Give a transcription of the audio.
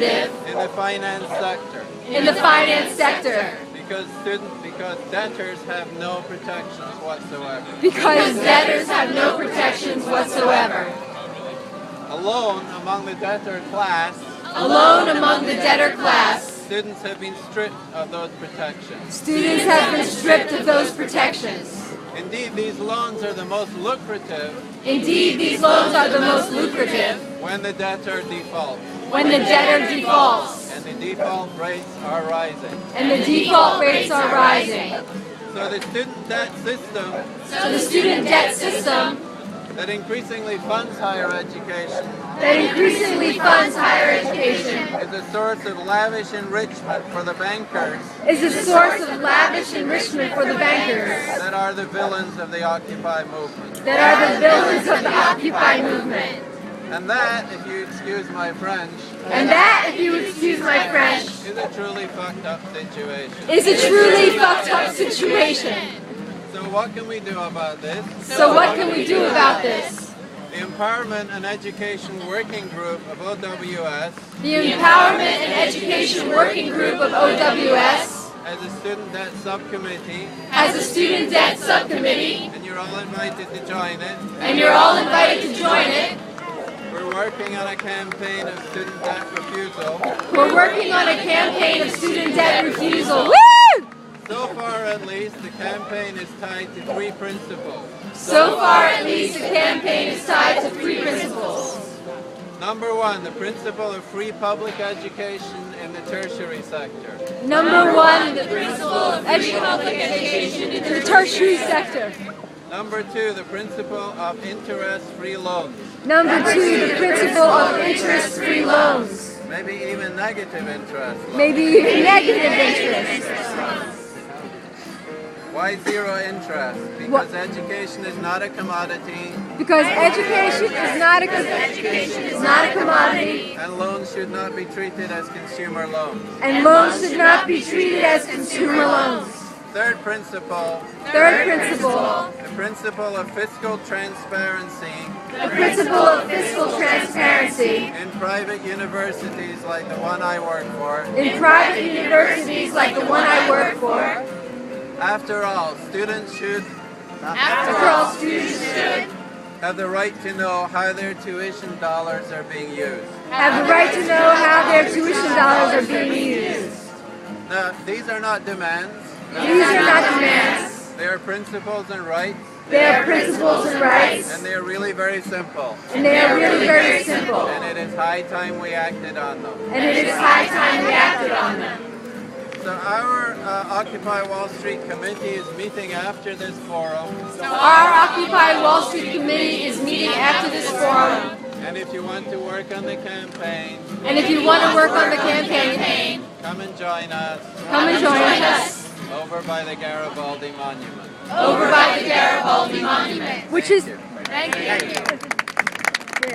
lucrative in the finance sector. in the finance sector. Because debtors have no protections whatsoever. Because debtors have no protections whatsoever. Alone among the debtor class, Alone among the debtor class, students have been stripped of those protections. students have been stripped of those protections. Indeed, these loans are the most lucrative Indeed, these loans are the most lucrative when the debtor defaults. when the debtor defaults, And the default rates are rising. and the default rates are rising. So the student debt system So the student debt system that increasingly funds higher education that increasingly funds higher education is a source of lavish enrichment for the bankers is a source of lavish enrichment for the bankers that are the villains of the Occupy movement. that are the villains of the Occupy movement. And that, if you excuse my French, And that, if you excuse my French, is a truly fucked up situation. is a truly fucked up situation. So what can we do about this? So what can we do about this? The Empowerment and Education Working Group of OWS The Empowerment and Education Working Group of OWS as a student debt subcommittee, has a student debt subcommittee, and you're all invited to join it. and you're all invited to join it. We're working on a campaign of student debt refusal. We're working on a campaign of student debt refusal. Woo! So far, at least, the campaign is tied to three principles. So far, at least, the campaign is tied to three principles. Number one, the principle of free public education in the tertiary sector. Number one, the principle of free public education in the tertiary sector. Number two, the principle of interest-free loans. Number two, the principle of interest-free loans. Maybe even negative interest. Maybe even negative interest. Why zero interest? Because education is not a commodity, Because education is not a commodity, and loans should not be treated as consumer loans. and loans should not be treated as consumer loans. Third principle, Third principle, the principle of fiscal transparency the principle of fiscal transparency in private universities like the one I work for. in private universities like the one I work for. After all, students should After all, students should have the right to know how their tuition dollars are being used. have the right to know how their tuition dollars are being used. Now, these are not demands. These are not demands. They are principles and rights, They are principles and rights, and they are really very simple. and they are really very simple. And it is high time we acted on them. And it is high time we acted on them. So our Occupy Wall Street committee is meeting after this forum. Our Occupy Wall Street committee is meeting after this forum. And if you want to work on the campaign, And if you want to work on the campaign, come and join us come and join us over by the Garibaldi Monument. over by the Garibaldi Monument. Which is Thank you. Thank you.